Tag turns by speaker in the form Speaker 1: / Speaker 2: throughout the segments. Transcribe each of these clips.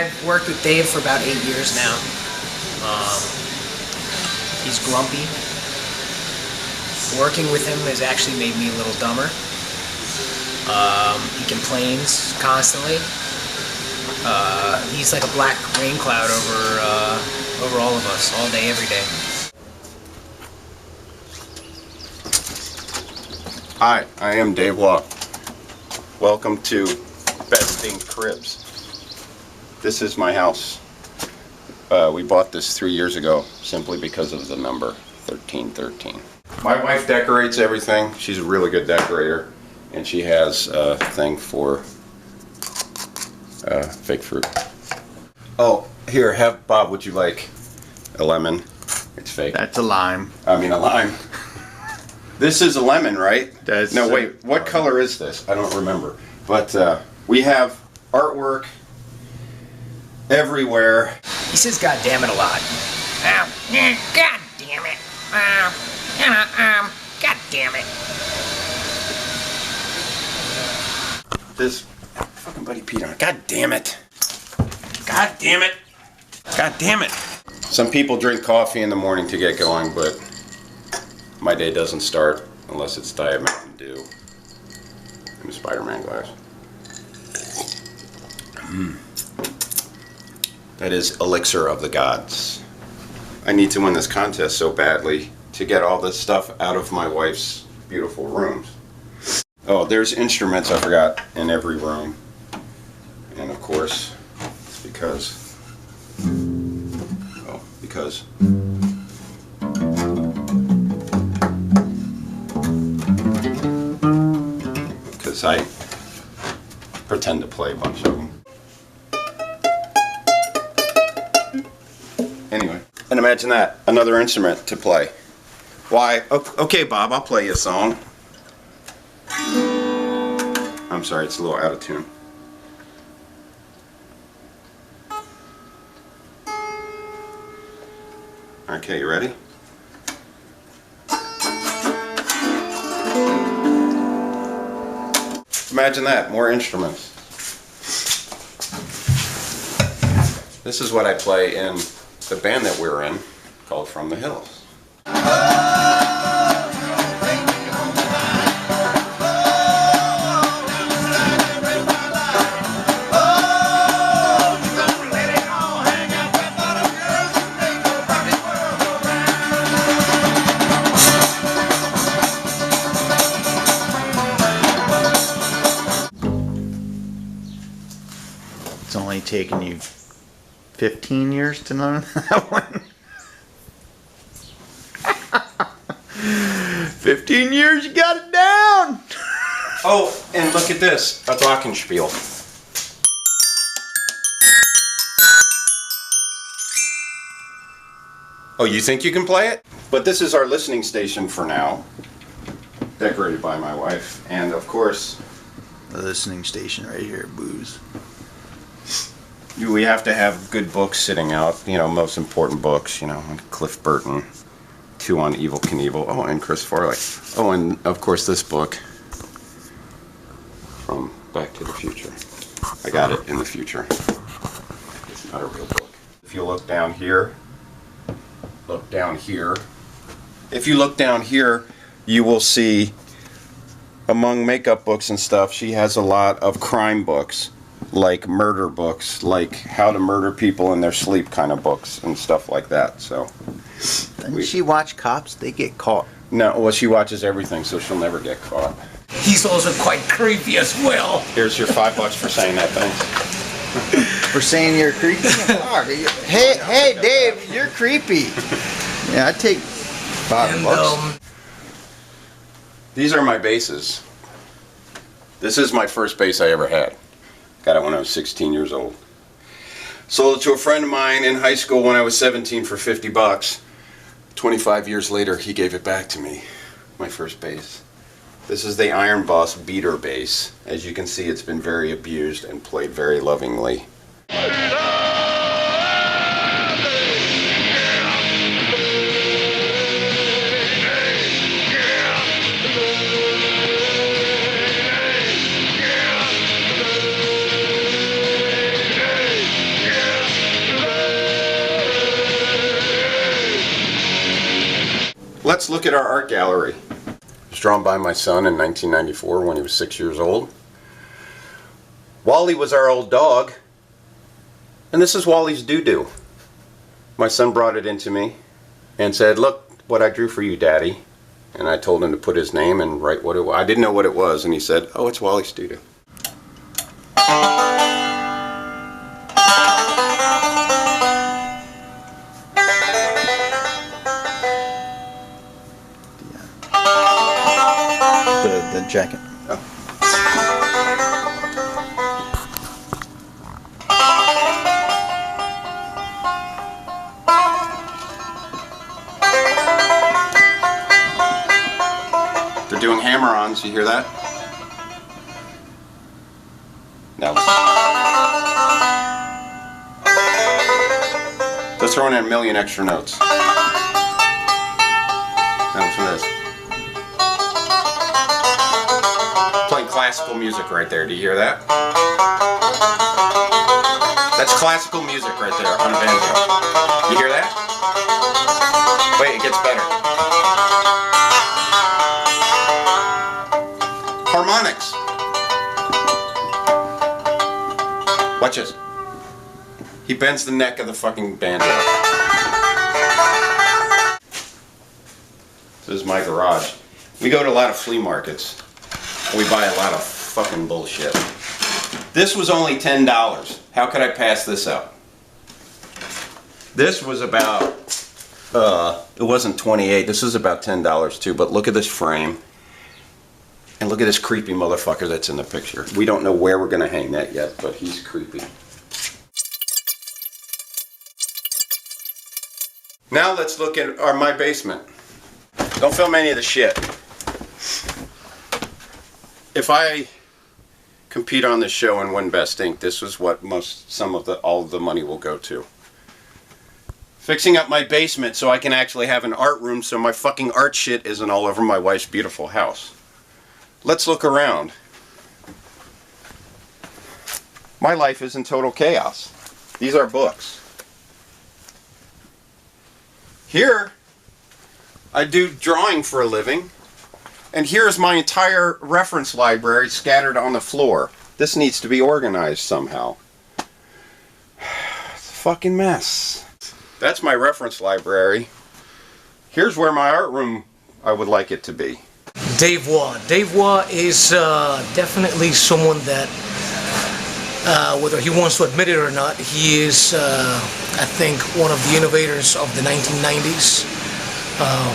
Speaker 1: I've worked with Dave for about 8 years now. He's grumpy. Working with him has actually made me a little dumber. He complains constantly. He's like a black rain cloud over all of us, all day, every day.
Speaker 2: Hi, I am Dave Waugh. Welcome to Best Themed Cribs. This is my house. We bought this 3 years ago simply because of the number 1313. My wife decorates everything. She's a really good decorator, and she has a thing for fake fruit. Oh, here, have Bob. Would you like a lemon? It's fake.
Speaker 3: That's a lime.
Speaker 2: I mean a lime. This is a lemon, right?
Speaker 3: That's
Speaker 2: no, wait. What color is this? I don't remember. But we have artwork everywhere.
Speaker 1: He says "God damn it" a lot. God damn it. God damn it.
Speaker 2: This fucking buddy peed on it. God damn it. God damn it. God damn it. Some people drink coffee in the morning to get going, but my day doesn't start unless it's Diet Mountain Dew and a Spider-Man glass. That is elixir of the gods. I need to win this contest so badly to get all this stuff out of my wife's beautiful rooms. Oh, there's instruments I forgot in every room. And of course, it's because I pretend to play a bunch of them. Anyway, and imagine that, another instrument to play. Why? Okay, Bob, I'll play you a song. I'm sorry, it's a little out of tune. Okay, you ready? Imagine that, more instruments. This is what I play in the band that we're in, called From the Hills.
Speaker 3: It's only taken you 15 years to learn that one. 15 years, you got it down.
Speaker 2: Oh, and look at this, a glockenspiel. Oh, you think you can play it? But this is our listening station for now, decorated by my wife, and of course,
Speaker 3: The listening station right here, booze.
Speaker 2: we have to have good books sitting out, you know, most important books, you know, Cliff Burton, 2 on Evel Knievel, oh, and Chris Farley. Oh, and of course this book from Back to the Future. I got it in the future. It's not a real book. If you look down here, look down here. If you look down here, you will see among makeup books and stuff, she has a lot of crime books, like murder books, like how to murder people in their sleep kind of books and stuff like that. So
Speaker 3: Doesn't she watch cops? They get caught.
Speaker 2: no, well, she watches everything, so she'll never get caught.
Speaker 1: He's also quite creepy as well.
Speaker 2: Here's your $5 for saying that, thanks.
Speaker 3: For saying you're creepy? Hey, Dave, you're creepy. Yeah, I'd take $5.
Speaker 2: These are my basses. This is my first bass I ever had. Got it when I was 16 years old. Sold it to a friend of mine in high school when I was 17 for $50. 25 years later, he gave it back to me. My first bass. This is the Iron Boss beater bass. As you can see, it's been very abused and played very lovingly. let's look at our art gallery. It was drawn by my son in 1994 when he was 6 years old. Wally was our old dog. And this is Wally's doo-doo. My son brought it into me and said, look what I drew for you, Daddy. And I told him to put his name and write what it was. I didn't know what it was, and he said, oh, it's Wally's doo-doo.
Speaker 3: The jacket.
Speaker 2: Oh. They're doing hammer-ons, you hear that? Now they're throwing in a million extra notes. Now listen to this. Playing classical music right there. Do you hear that? That's classical music right there on a banjo. You hear that? Wait, it gets better. Harmonics. Watch this. He bends the neck of the fucking banjo. This is my garage. We go to a lot of flea markets. We buy a lot of fucking bullshit. This was only $10. How could I pass this up? This was about, it wasn't $28. This is about $10 too, but look at this frame. And look at this creepy motherfucker that's in the picture. We don't know where we're gonna hang that yet, but he's creepy. Now let's look at my basement. Don't film any of the shit. If I compete on this show and win Best Ink, this is what all of the money will go to. Fixing up my basement so I can actually have an art room so my fucking art shit isn't all over my wife's beautiful house. Let's look around. My life is in total chaos. These are books. Here, I do drawing for a living. And here's my entire reference library scattered on the floor. This needs to be organized somehow. It's a fucking mess. That's my reference library. Here's where my art room I would like it to be.
Speaker 4: Dave Waugh. Dave Waugh is definitely someone that, whether he wants to admit it or not, he is, I think, one of the innovators of the 1990s.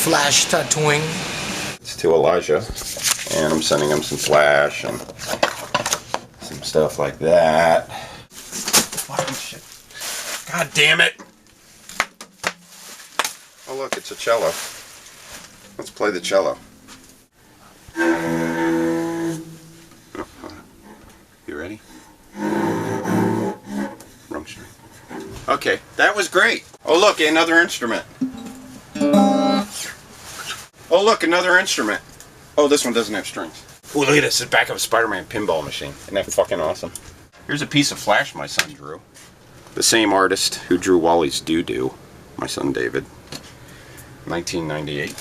Speaker 4: Flash tattooing.
Speaker 2: It's to Elijah, and I'm sending him some flash and some stuff like that. Fucking shit. God damn it! Oh look, it's a cello. Let's play the cello. You ready? Wrong string. Okay, that was great. Oh look, another instrument. Oh look, another instrument. Oh, this one doesn't have strings. Oh, look at this. It's the back of a Spider-Man pinball machine. Isn't that fucking awesome? Here's a piece of flash my son drew. The same artist who drew Wally's Doo-Doo, my son David. 1998.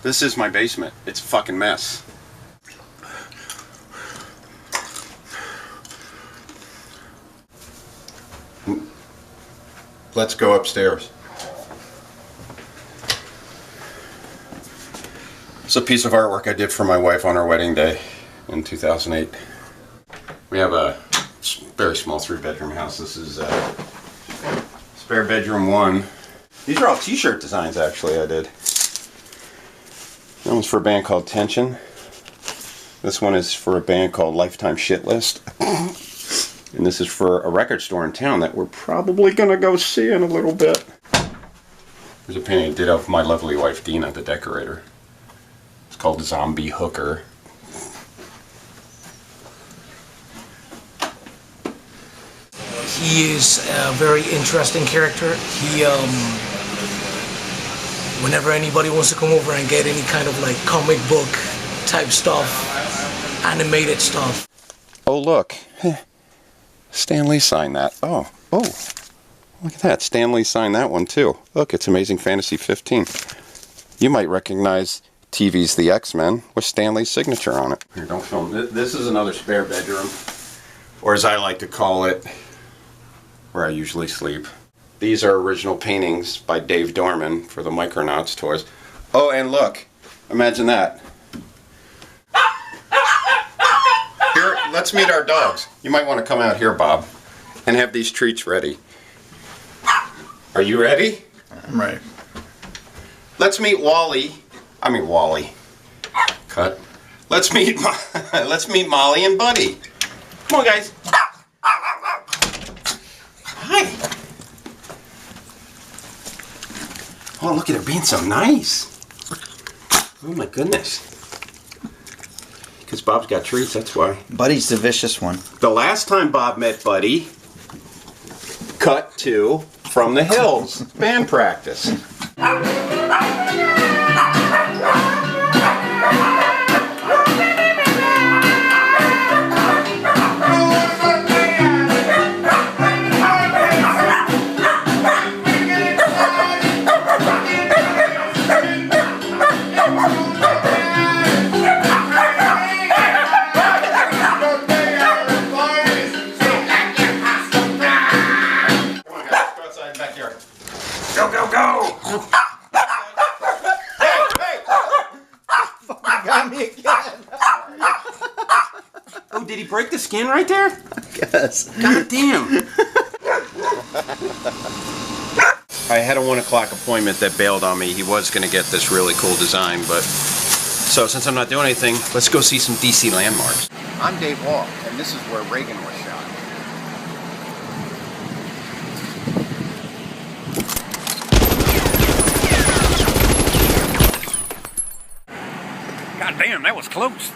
Speaker 2: This is my basement. It's a fucking mess. Let's go upstairs. It's a piece of artwork I did for my wife on our wedding day in 2008. We have a very small 3-bedroom house. This is spare bedroom 1. These are all t-shirt designs actually I did. That one's for a band called Tension. This one is for a band called Lifetime Shit List. And this is for a record store in town that we're probably going to go see in a little bit. There's a painting I did of my lovely wife Dina, the decorator. It's called Zombie Hooker.
Speaker 4: He is a very interesting character. He, whenever anybody wants to come over and get any kind of like comic book type stuff, animated stuff.
Speaker 2: Oh look, Stan Lee signed that. Oh, Look at that. Stanley signed that one too. Look, it's Amazing Fantasy 15. You might recognize TV's The X-Men with Stanley's signature on it. Here, don't film. This is another spare bedroom, or as I like to call it, where I usually sleep. These are original paintings by Dave Dorman for the Micronauts toys. Oh, and look, imagine that. Here, let's meet our dogs. You might want to come out here, Bob, and have these treats ready. Are you ready?
Speaker 3: I'm ready.
Speaker 2: Let's meet Wally. I mean Wally. Cut. Let's meet Molly and Buddy. Come on, guys. Hi. Oh, look at her being so nice. Oh my goodness. Because Bob's got treats, that's why.
Speaker 3: Buddy's the vicious one.
Speaker 2: The last time Bob met Buddy, cut to From the Hills, band practice. Go, go, go! Hey!
Speaker 3: Got me again.
Speaker 2: Oh, did he break the skin right there?
Speaker 3: Yes.
Speaker 2: God damn. I had a 1 o'clock appointment that bailed on me. He was going to get this really cool design, but... So, since I'm not doing anything, let's go see some DC landmarks. I'm Dave Waugh, and this is where Reagan was shot.
Speaker 5: God damn, that was close.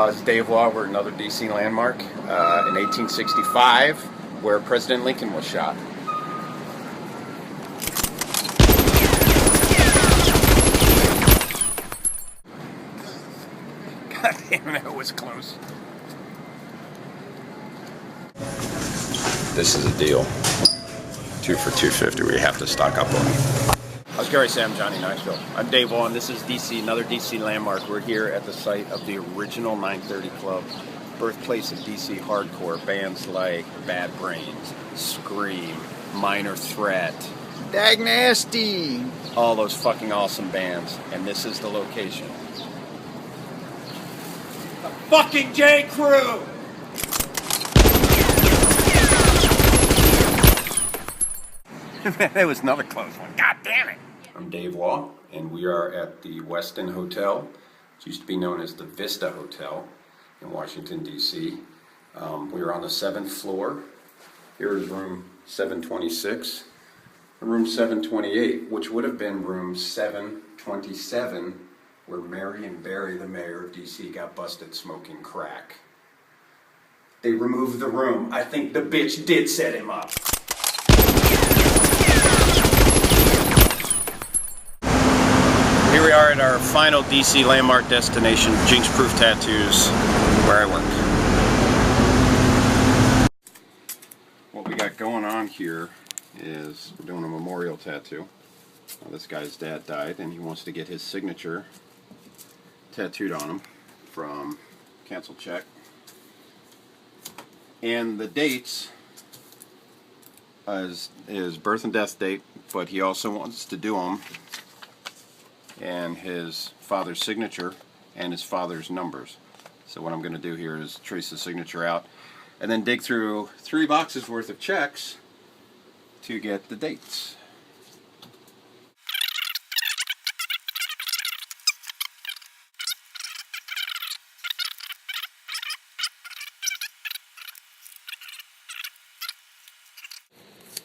Speaker 2: It's Dave Waugh. We're at another DC landmark in 1865, where President Lincoln was shot.
Speaker 5: God damn, that was close.
Speaker 2: This is a deal. 2 for $2.50. We have to stock up on it. How's Gary Sam, Johnny Knoxville? I'm Dave Waugh, and this is DC, another DC landmark. We're here at the site of the original 930 Club, birthplace of DC hardcore. Bands like Bad Brains, Scream, Minor Threat,
Speaker 3: Dag Nasty.
Speaker 2: all those fucking awesome bands, and this is the location. The fucking J. Crew!
Speaker 5: That was another close one. God damn it.
Speaker 2: I'm Dave Waugh, and we are at the Westin Hotel. It used to be known as the Vista Hotel in Washington, D.C. We are on the 7th floor. Here is room 726. Room 728, which would have been room 727, where Mary and Barry, the mayor of D.C., got busted smoking crack. They removed the room. I think the bitch did set him up. Here we are at our final DC landmark destination, Jinx Proof Tattoos, where I work. What we got going on here is we're doing a memorial tattoo. Now, this guy's dad died, and he wants to get his signature tattooed on him from cancel check. And the dates is his birth and death date, but he also wants to do them and his father's signature and his father's numbers. So what I'm going to do here is trace the signature out and then dig through 3 boxes worth of checks to get the dates.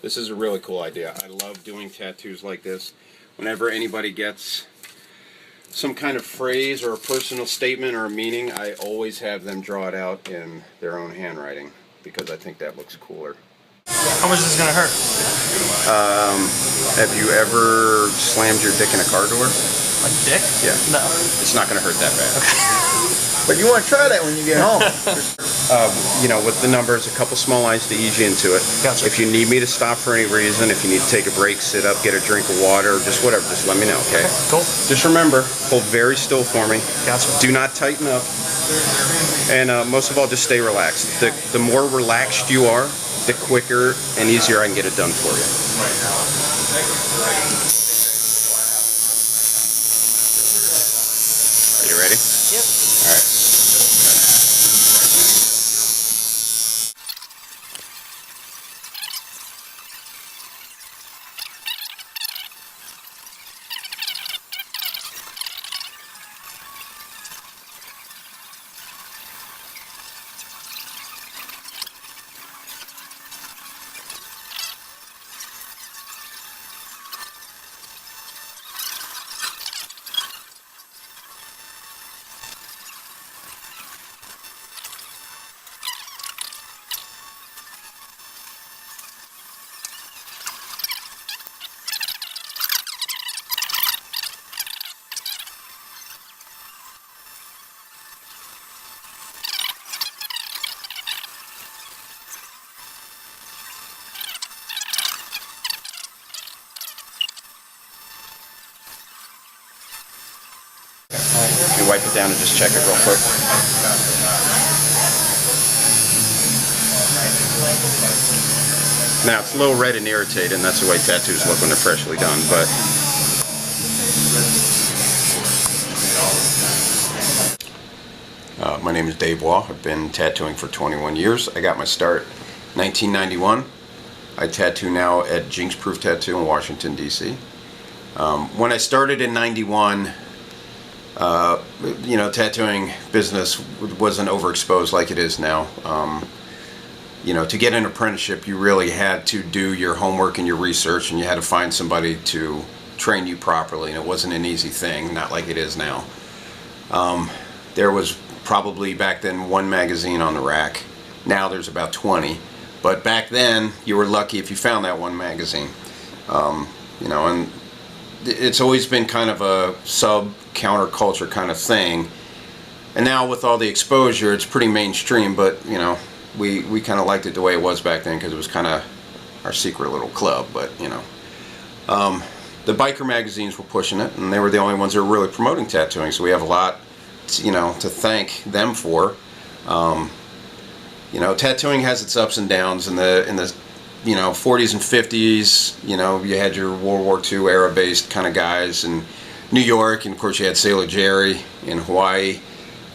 Speaker 2: This is a really cool idea. I love doing tattoos like this. Whenever anybody gets some kind of phrase or a personal statement or a meaning, I always have them draw it out in their own handwriting because I think that looks cooler.
Speaker 6: How much is this gonna hurt?
Speaker 2: Have you ever slammed your dick in a car door?
Speaker 6: My dick?
Speaker 2: Yeah.
Speaker 6: No.
Speaker 2: It's not going to hurt that bad.
Speaker 3: But you want to try that when you get home.
Speaker 2: You know, with the numbers, a couple small lines to ease you into it.
Speaker 6: Gotcha.
Speaker 2: If you need me to stop for any reason, if you need to take a break, sit up, get a drink of water, just whatever, just let me know, okay?
Speaker 6: Cool.
Speaker 2: Just remember, hold very still for me.
Speaker 6: Gotcha.
Speaker 2: Do not tighten up. And most of all, just stay relaxed. The more relaxed you are, the quicker and easier I can get it done for you. Are you ready?
Speaker 6: Yep.
Speaker 2: All right. You wipe it down and just check it real quick. Now it's a little red and irritating. That's the way tattoos look when they're freshly done. But my name is Dave Waugh. I've been tattooing for 21 years. I got my start 1991. I tattoo now at Jinx Proof Tattoo in Washington, D.C. When I started in 91, you know, tattooing business wasn't overexposed like it is now. You know, to get an apprenticeship, you really had to do your homework and your research, and you had to find somebody to train you properly, and it wasn't an easy thing, not like it is now. There was probably back then one magazine on the rack. Now there's about 20, but back then you were lucky if you found that one magazine. You know, and it's always been kind of a sub-counterculture kind of thing, and now with all the exposure it's pretty mainstream, but you know, we kind of liked it the way it was back then because it was kind of our secret little club. But you know, the biker magazines were pushing it, and they were the only ones that were really promoting tattooing, so we have a lot to, you know, to thank them for. You know, tattooing has its ups and downs. In the you know, 40s and 50s, you know, you had your World War II era based kind of guys in New York, and of course you had Sailor Jerry in Hawaii.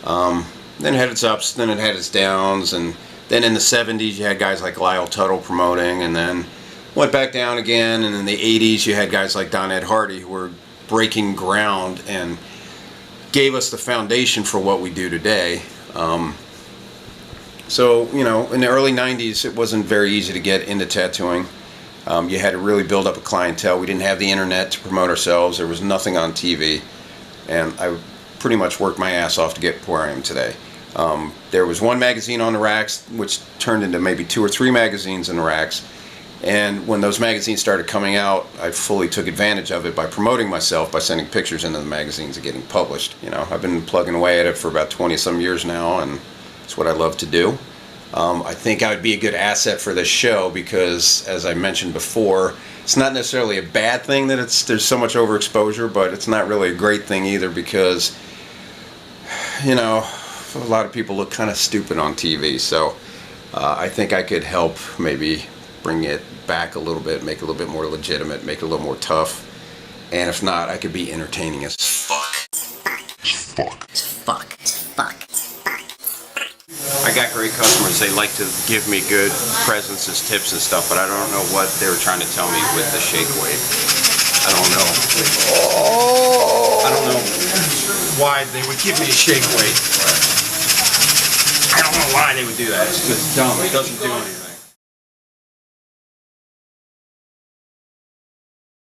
Speaker 2: Then it had its ups, then it had its downs, and then in the 70s you had guys like Lyle Tuttle promoting, and then went back down again, and in the 80s you had guys like Don Ed Hardy who were breaking ground and gave us the foundation for what we do today. So, you know, in the early 90s it wasn't very easy to get into tattooing. You had to really build up a clientele. We didn't have the internet to promote ourselves. There was nothing on TV, and I pretty much worked my ass off to get where I am today. There was one magazine on the racks, which turned into maybe 2 or 3 magazines in the racks, and when those magazines started coming out, I fully took advantage of it by promoting myself, by sending pictures into the magazines and getting published. You know, I've been plugging away at it for about 20-some years now, and it's what I love to do. I think I would be a good asset for this show because, as I mentioned before, it's not necessarily a bad thing that there's so much overexposure, but it's not really a great thing either because, you know, a lot of people look kind of stupid on TV. So I think I could help maybe bring it back a little bit, make it a little bit more legitimate, make it a little more tough. And if not, I could be entertaining as fuck. I got great customers. They like to give me good presents as tips and stuff, but I don't know what they were trying to tell me with the shake weight. I don't know. I don't know why they would give me a shake weight. I don't know why they would do that. It's just dumb. It doesn't do anything.